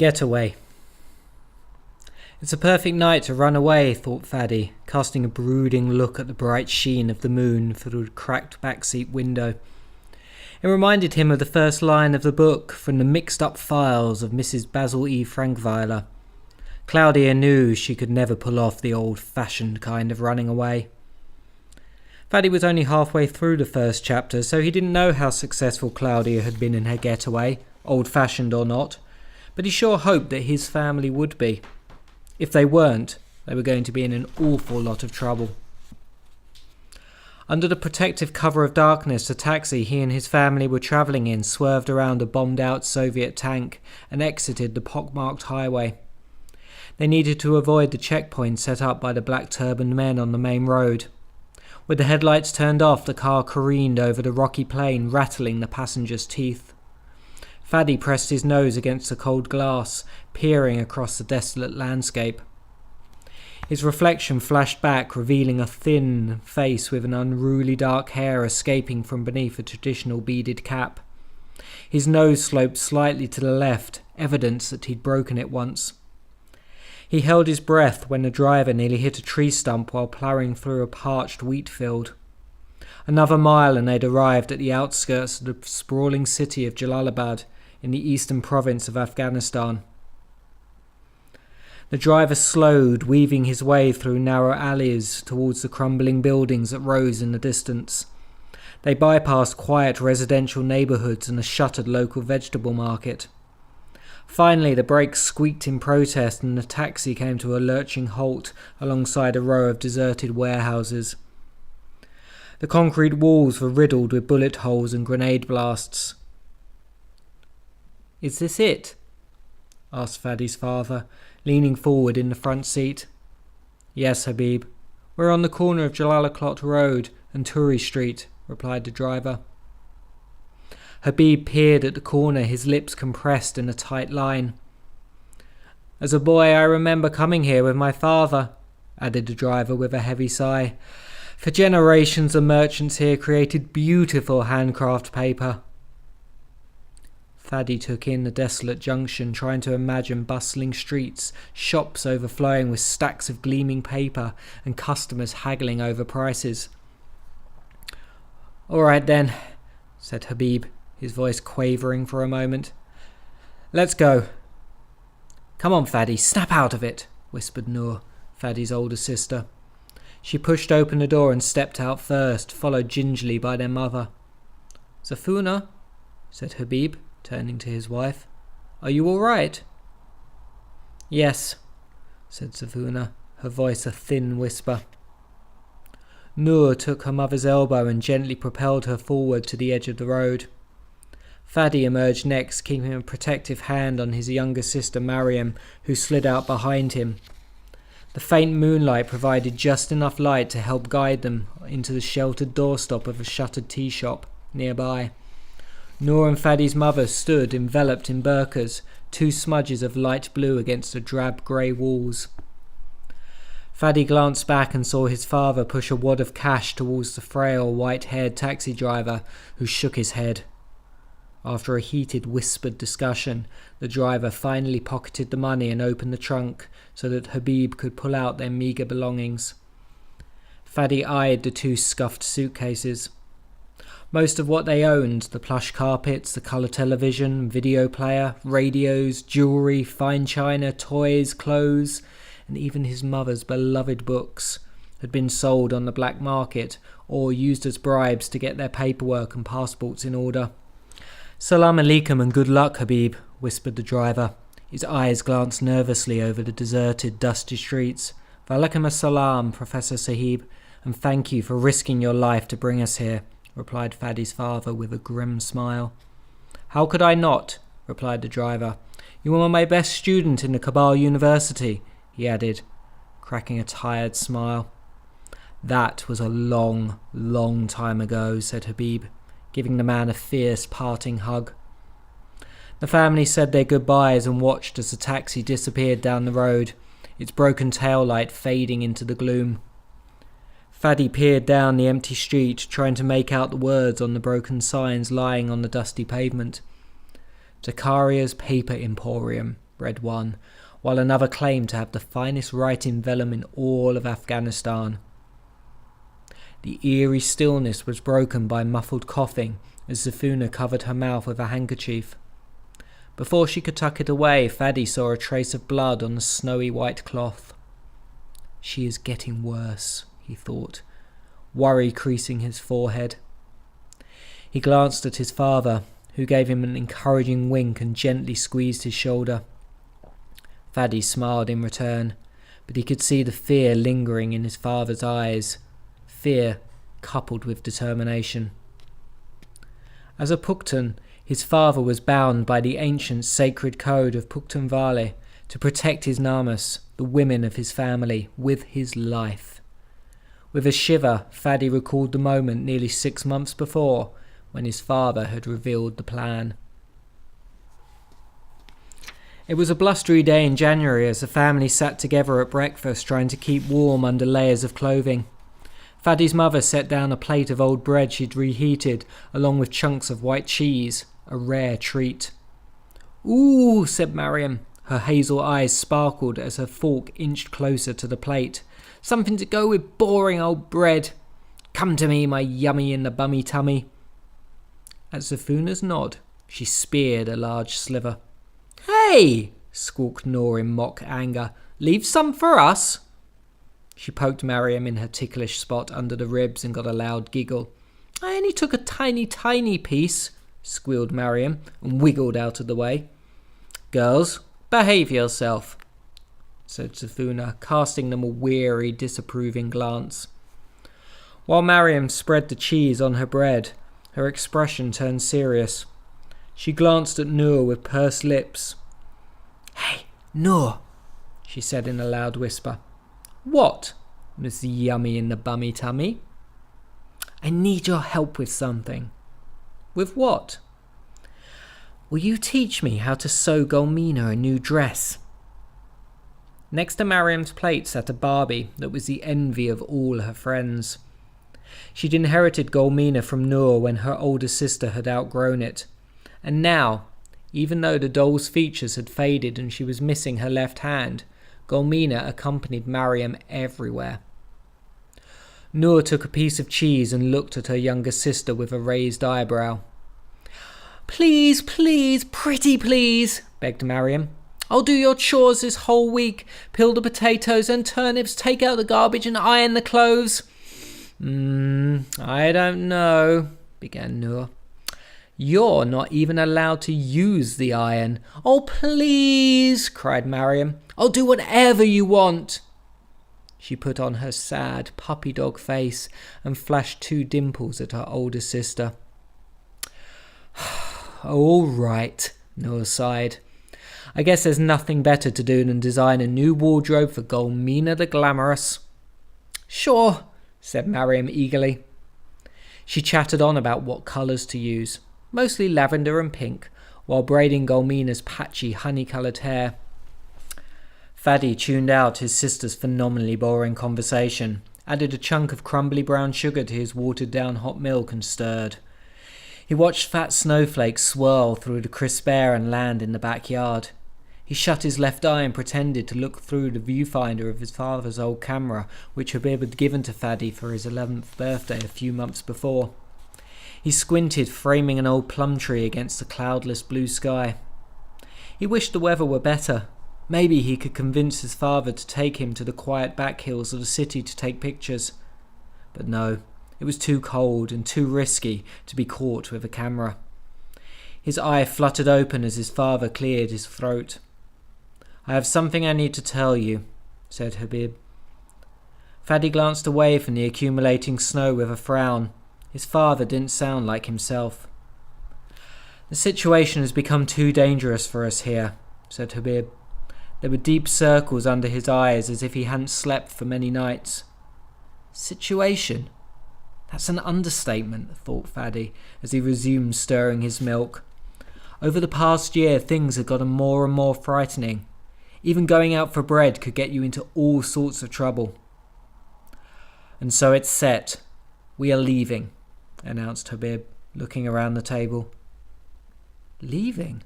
Getaway. It's a perfect night to run away, thought Faddy, casting a brooding look at the bright sheen of the moon through the cracked backseat window. It reminded him of the first line of the book from the mixed-up files of Mrs. Basil E. Frankweiler. Claudia knew she could never pull off the old-fashioned kind of running away. Faddy was only halfway through the first chapter, so he didn't know how successful Claudia had been in her getaway, old-fashioned or not, but he sure hoped that his family would be. If they weren't, they were going to be in an awful lot of trouble. Under the protective cover of darkness, a taxi he and his family were travelling in swerved around a bombed-out Soviet tank and exited the pockmarked highway. They needed to avoid the checkpoint set up by the black-turbaned men on the main road. With the headlights turned off, the car careened over the rocky plain, rattling the passengers' teeth. Faddy pressed his nose against the cold glass, peering across the desolate landscape. His reflection flashed back, revealing a thin face with an unruly dark hair escaping from beneath a traditional beaded cap. His nose sloped slightly to the left, evidence that he'd broken it once. He held his breath when the driver nearly hit a tree stump while ploughing through a parched wheat field. Another mile and they'd arrived at the outskirts of the sprawling city of Jalalabad, in the eastern province of Afghanistan. The driver slowed, weaving his way through narrow alleys towards the crumbling buildings that rose in the distance. They bypassed quiet residential neighbourhoods and a shuttered local vegetable market. Finally, the brakes squeaked in protest and the taxi came to a lurching halt alongside a row of deserted warehouses. The concrete walls were riddled with bullet holes and grenade blasts. "Is this it?" asked Faddy's father, leaning forward in the front seat. "Yes, Habib. We're on the corner of Jalalabad Road and Turi Street," replied the driver. Habib peered at the corner, his lips compressed in a tight line. "As a boy, I remember coming here with my father," added the driver with a heavy sigh. "For generations, the merchants here created beautiful handcraft paper." Faddy took in the desolate junction, trying to imagine bustling streets, shops overflowing with stacks of gleaming paper, and customers haggling over prices. "All right then," said Habib, his voice quavering for a moment. "Let's go." "Come on, Faddy, snap out of it," whispered Noor, Faddy's older sister. She pushed open the door and stepped out first, followed gingerly by their mother. "Zafuna," said Habib, turning to his wife, "are you all right?" "Yes," said Zafuna, her voice a thin whisper. Noor took her mother's elbow and gently propelled her forward to the edge of the road. Faddy emerged next, keeping a protective hand on his younger sister Mariam, who slid out behind him. The faint moonlight provided just enough light to help guide them into the sheltered doorstep of a shuttered tea shop nearby. Noor and Faddy's mother stood enveloped in burqas, two smudges of light blue against the drab grey walls. Faddy glanced back and saw his father push a wad of cash towards the frail, white-haired taxi driver, who shook his head. After a heated, whispered discussion, the driver finally pocketed the money and opened the trunk so that Habib could pull out their meagre belongings. Faddy eyed the two scuffed suitcases. Most of what they owned, the plush carpets, the colour television, video player, radios, jewellery, fine china, toys, clothes, and even his mother's beloved books, had been sold on the black market or used as bribes to get their paperwork and passports in order. "Salam alaikum and good luck, Habib," whispered the driver. His eyes glanced nervously over the deserted, dusty streets. "Walaikum assalam, Professor Sahib, and thank you for risking your life to bring us here," replied Faddy's father with a grim smile. "How could I not?" replied the driver. "You were my best student in the Kabul University," he added, cracking a tired smile. "That was a long, long time ago," said Habib, giving the man a fierce parting hug. The family said their goodbyes and watched as the taxi disappeared down the road, its broken tail light fading into the gloom. Faddy peered down the empty street, trying to make out the words on the broken signs lying on the dusty pavement. "Zakaria's Paper Emporium," read one, while another claimed to have the finest writing vellum in all of Afghanistan. The eerie stillness was broken by muffled coughing as Zafuna covered her mouth with a handkerchief. Before she could tuck it away, Fadi saw a trace of blood on the snowy white cloth. She is getting worse, he thought, worry creasing his forehead. He glanced at his father, who gave him an encouraging wink and gently squeezed his shoulder. Fadi smiled in return, but he could see the fear lingering in his father's eyes, fear coupled with determination. As a Pukton, his father was bound by the ancient sacred code of Puktunwale to protect his Namas, the women of his family, with his life. With a shiver, Fadi recalled the moment nearly 6 months before, when his father had revealed the plan. It was a blustery day in January as the family sat together at breakfast trying to keep warm under layers of clothing. Fadi's mother set down a plate of old bread she'd reheated, along with chunks of white cheese, a rare treat. "Ooh," said Mariam. Her hazel eyes sparkled as her fork inched closer to the plate. "Something to go with boring old bread. Come to me, my yummy in the bummy tummy." At Zafuna's nod, she speared a large sliver. "Hey!" squawked Noor in mock anger. "Leave some for us." She poked Mariam in her ticklish spot under the ribs and got a loud giggle. "I only took a tiny, tiny piece," squealed Mariam, and wiggled out of the way. "Girls, behave yourself," said Zafuna, casting them a weary, disapproving glance. While Mariam spread the cheese on her bread, her expression turned serious. She glanced at Noor with pursed lips. "Hey, Noor," she said in a loud whisper. "What, Miss Yummy in the bummy tummy?" "I need your help with something." "With what?" "Will you teach me how to sew Golmina a new dress?" Next to Mariam's plate sat a Barbie that was the envy of all her friends. She'd inherited Golmina from Noor when her older sister had outgrown it. And now, even though the doll's features had faded and she was missing her left hand, Golmina accompanied Mariam everywhere. Noor took a piece of cheese and looked at her younger sister with a raised eyebrow. "Please, please, pretty please," begged Mariam. "I'll do your chores this whole week. Peel the potatoes and turnips, take out the garbage and iron the clothes." I don't know," began Noor. "You're not even allowed to use the iron." "Oh, please," cried Mariam. "I'll do whatever you want." She put on her sad puppy dog face and flashed 2 dimples at her older sister. "All right," Noor sighed. "I guess there's nothing better to do than design a new wardrobe for Golmina the Glamorous." "Sure," said Mariam eagerly. She chattered on about what colours to use, mostly lavender and pink, while braiding Golmina's patchy honey-coloured hair. Fadi tuned out his sister's phenomenally boring conversation, added a chunk of crumbly brown sugar to his watered-down hot milk and stirred. He watched fat snowflakes swirl through the crisp air and land in the backyard. He shut his left eye and pretended to look through the viewfinder of his father's old camera, which Habib had given to Fadi for his 11th birthday a few months before. He squinted, framing an old plum tree against the cloudless blue sky. He wished the weather were better. Maybe he could convince his father to take him to the quiet back hills of the city to take pictures. But no, it was too cold and too risky to be caught with a camera. His eye fluttered open as his father cleared his throat. "I have something I need to tell you," said Habib. Fadi glanced away from the accumulating snow with a frown. His father didn't sound like himself. "The situation has become too dangerous for us here," said Habib. There were deep circles under his eyes as if he hadn't slept for many nights. "Situation? That's an understatement," thought Fadi as he resumed stirring his milk. Over the past year, things had gotten more and more frightening. Even going out for bread could get you into all sorts of trouble. "And so it's set. We are leaving," announced Habib, looking around the table. "Leaving?"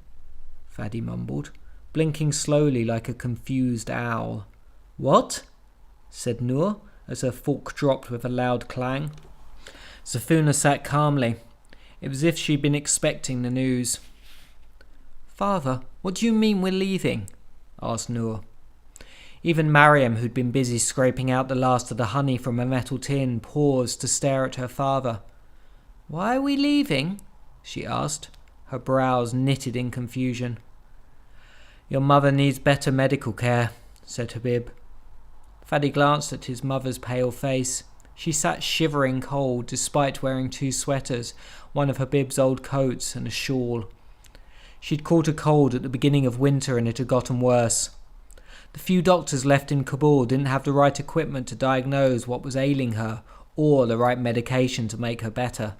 Fadi mumbled. blinking slowly like a confused owl. "What?" said Noor, as her fork dropped with a loud clang. Zafuna sat calmly. It was as if she'd been expecting the news. "Father, what do you mean we're leaving?" asked Noor. Even Mariam, who'd been busy scraping out the last of the honey from a metal tin, paused to stare at her father. "Why are we leaving?" she asked, her brows knitted in confusion. "Your mother needs better medical care," said Habib. Fadi glanced at his mother's pale face. She sat shivering cold despite wearing 2 sweaters, one of Habib's old coats and a shawl. She'd caught a cold at the beginning of winter and it had gotten worse. The few doctors left in Kabul didn't have the right equipment to diagnose what was ailing her or the right medication to make her better.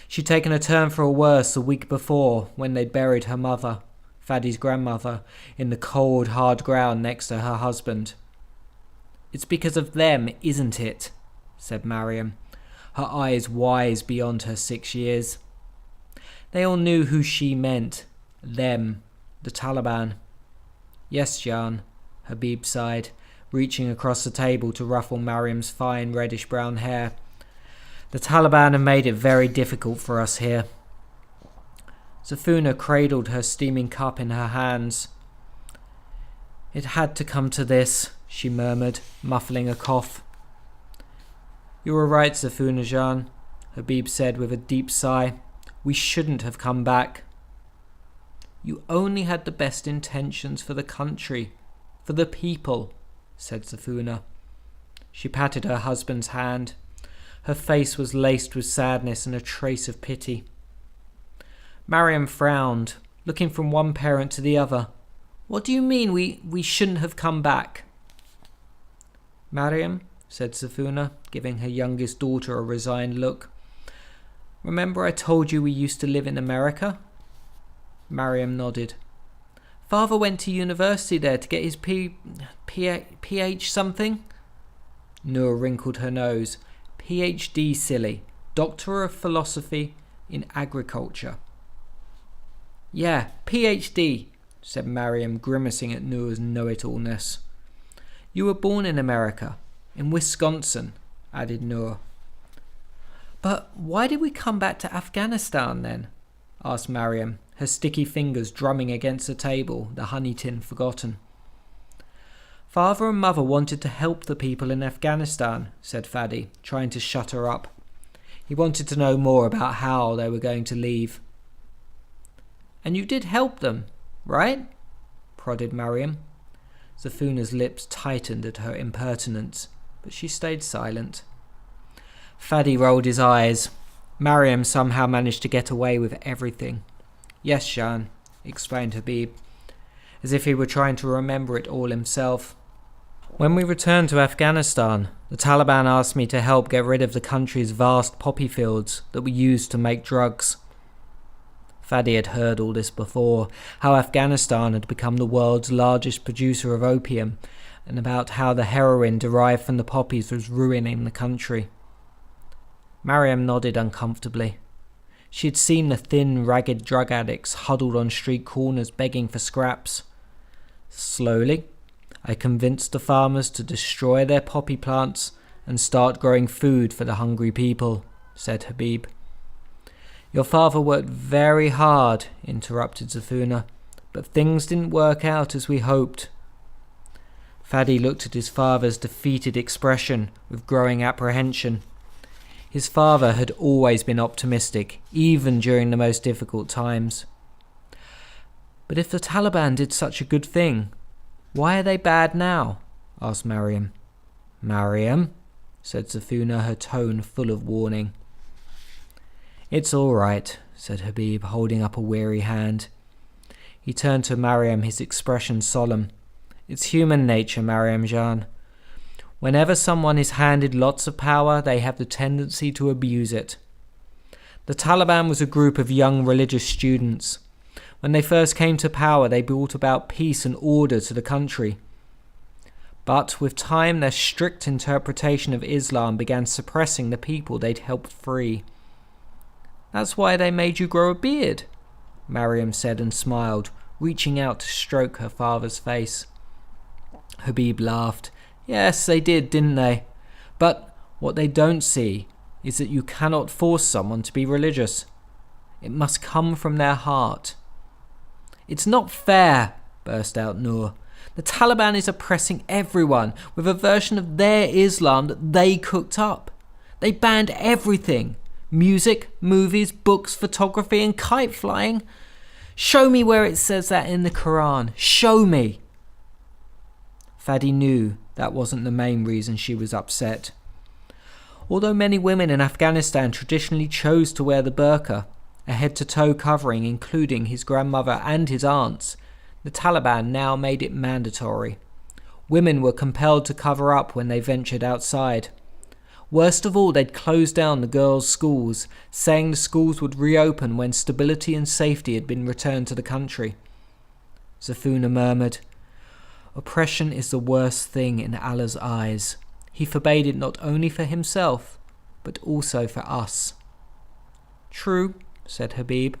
She'd taken a turn for a worse the week before when they'd buried her mother, Fadi's grandmother, in the cold, hard ground next to her husband. "It's because of them, isn't it?" said Mariam, her eyes wise beyond her 6 years. They all knew who she meant. Them. The Taliban. "Yes, Jan," Habib sighed, reaching across the table to ruffle Mariam's fine reddish-brown hair. "The Taliban have made it very difficult for us here." Zafuna cradled her steaming cup in her hands. "It had to come to this," she murmured, muffling a cough. "You were right, Zafuna Jan," Habib said with a deep sigh. "We shouldn't have come back." "You only had the best intentions for the country, for the people," said Zafuna. She patted her husband's hand. Her face was laced with sadness and a trace of pity. Mariam frowned, looking from one parent to the other. "What do you mean we shouldn't have come back?" "Mariam," said Zafuna, giving her youngest daughter a resigned look. "Remember I told you we used to live in America?" Mariam nodded. "Father went to university there to get his PH something?" Noor wrinkled her nose. "PhD, silly. Doctor of Philosophy in Agriculture." "Yeah, PhD," said Mariam, grimacing at Noor's know-it-allness. "You were born in America, in Wisconsin," added Noor. "But why did we come back to Afghanistan then?" asked Mariam, her sticky fingers drumming against the table, the honey tin forgotten. "Father and Mother wanted to help the people in Afghanistan," said Fadi, trying to shut her up. He wanted to know more about how they were going to leave. "And you did help them, right?" prodded Mariam. Zafuna's lips tightened at her impertinence, but she stayed silent. Fadi rolled his eyes. Mariam somehow managed to get away with everything. "Yes, Jan," explained Habib, as if he were trying to remember it all himself. "When we returned to Afghanistan, the Taliban asked me to help get rid of the country's vast poppy fields that were used to make drugs." Fadi had heard all this before, how Afghanistan had become the world's largest producer of opium, and about how the heroin derived from the poppies was ruining the country. Mariam nodded uncomfortably. She had seen the thin, ragged drug addicts huddled on street corners begging for scraps. "Slowly, I convinced the farmers to destroy their poppy plants and start growing food for the hungry people," said Habib. "Your father worked very hard," interrupted Zafuna, "but things didn't work out as we hoped." Fadi looked at his father's defeated expression with growing apprehension. His father had always been optimistic, even during the most difficult times. "But if the Taliban did such a good thing, why are they bad now?" asked Mariam. "Mariam," said Zafuna, her tone full of warning. "It's all right," said Habib, holding up a weary hand. He turned to Mariam, his expression solemn. "It's human nature, Mariam Jan. Whenever someone is handed lots of power, they have the tendency to abuse it. The Taliban was a group of young religious students. When they first came to power, they brought about peace and order to the country. But with time, their strict interpretation of Islam began suppressing the people they'd helped free. That's why they made you grow a beard," Mariam said and smiled, reaching out to stroke her father's face. Habib laughed. Yes, they did, didn't they? But what they don't see is that you cannot force someone to be religious. It must come from their heart. It's not fair, burst out Noor. The Taliban is oppressing everyone with a version of their Islam that they cooked up. They banned everything. Music, movies, books, photography and kite flying. Show me where it says that in the Quran. Show me. Fadi knew that wasn't the main reason she was upset. Although many women in Afghanistan traditionally chose to wear the burqa, a head-to-toe covering including his grandmother and his aunts, the Taliban now made it mandatory. Women were compelled to cover up when they ventured outside. Worst of all, they'd closed down the girls' schools, saying the schools would reopen when stability and safety had been returned to the country. Zafuna murmured, "Oppression is the worst thing in Allah's eyes. He forbade it not only for himself, but also for us." "True," said Habib,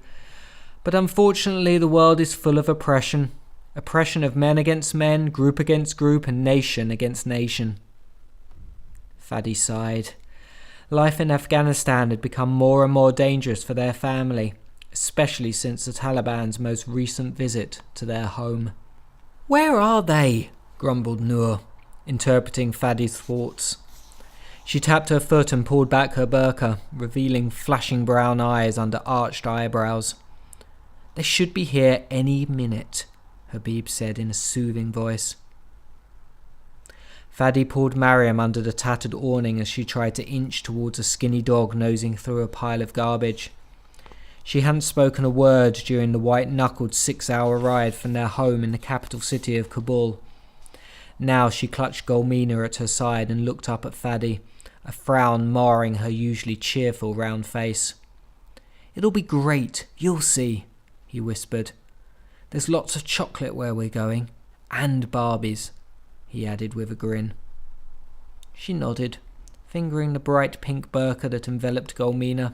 "but unfortunately the world is full of oppression. Oppression of men against men, group against group, and nation against nation." Fadi sighed. Life in Afghanistan had become more and more dangerous for their family, especially since the Taliban's most recent visit to their home. "Where are they?" grumbled Noor, interpreting Fadi's thoughts. She tapped her foot and pulled back her burqa, revealing flashing brown eyes under arched eyebrows. "They should be here any minute," Habib said in a soothing voice. Fadi pulled Mariam under the tattered awning as she tried to inch towards a skinny dog nosing through a pile of garbage. She hadn't spoken a word during the white-knuckled 6-hour ride from their home in the capital city of Kabul. Now she clutched Golmina at her side and looked up at Fadi, a frown marring her usually cheerful round face. "It'll be great, you'll see," he whispered. "There's lots of chocolate where we're going, and Barbies," he added with a grin. She nodded, fingering the bright pink burqa that enveloped Golmina.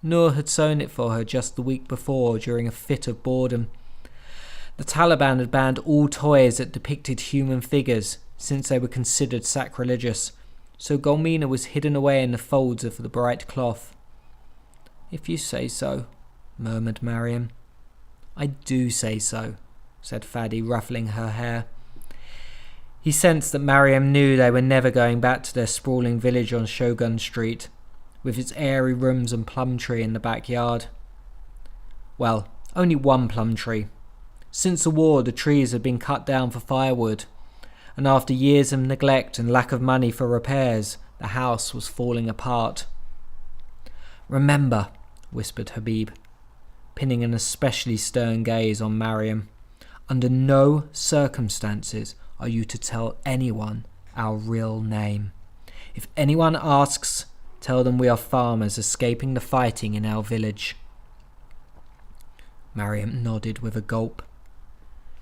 Noor had sewn it for her just the week before during a fit of boredom. The Taliban had banned all toys that depicted human figures since they were considered sacrilegious, so Golmina was hidden away in the folds of the bright cloth. "If you say so," murmured Mariam. "I do say so," said Fadi, ruffling her hair. He sensed that Mariam knew they were never going back to their sprawling village on Shogun Street, with its airy rooms and plum tree in the backyard. Well, only one plum tree. Since the war, the trees had been cut down for firewood, and after years of neglect and lack of money for repairs, the house was falling apart. "Remember," whispered Habib, pinning an especially stern gaze on Mariam, "under no circumstances are you to tell anyone our real name. If anyone asks, tell them we are farmers escaping the fighting in our village." Mariam nodded with a gulp.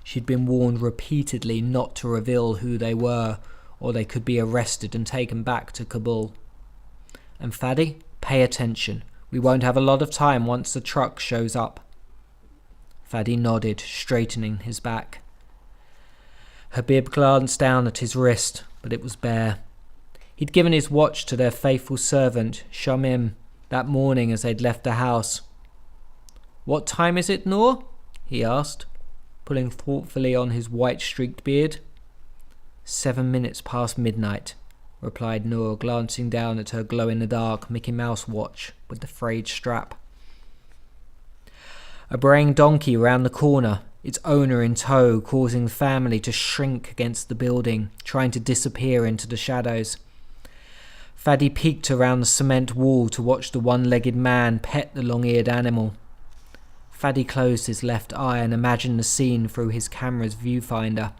She'd been warned repeatedly not to reveal who they were, or they could be arrested and taken back to Kabul. "And Fadi, pay attention. We won't have a lot of time once the truck shows up." Fadi nodded, straightening his back. Habib glanced down at his wrist, but it was bare. He'd given his watch to their faithful servant, Shamim, that morning as they'd left the house. "What time is it, Noor?" he asked, pulling thoughtfully on his white-streaked beard. 7 minutes past midnight, replied Noor, glancing down at her glow-in-the-dark Mickey Mouse watch with the frayed strap. A braying donkey round the corner, its owner in tow, causing the family to shrink against the building, trying to disappear into the shadows. Fadi peeked around the cement wall to watch the one-legged man pet the long-eared animal. Fadi closed his left eye and imagined the scene through his camera's viewfinder.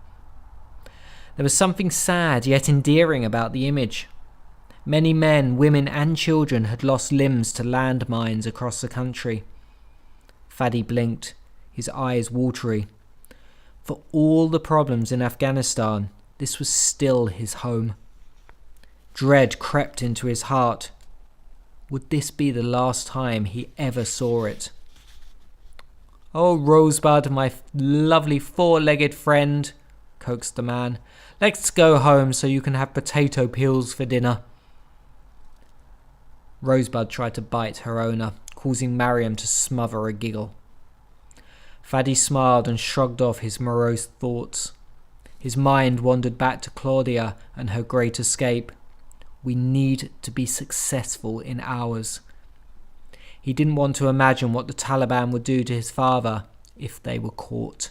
There was something sad yet endearing about the image. Many men, women and children had lost limbs to landmines across the country. Fadi blinked, his eyes watery. For all the problems in Afghanistan, this was still his home. Dread crept into his heart. Would this be the last time he ever saw it? "Oh, Rosebud, my lovely four-legged friend," coaxed the man. "Let's go home so you can have potato peels for dinner." Rosebud tried to bite her owner, causing Mariam to smother a giggle. Faddy smiled and shrugged off his morose thoughts. His mind wandered back to Claudia and her great escape. We need to be successful in ours. He didn't want to imagine what the Taliban would do to his father if they were caught.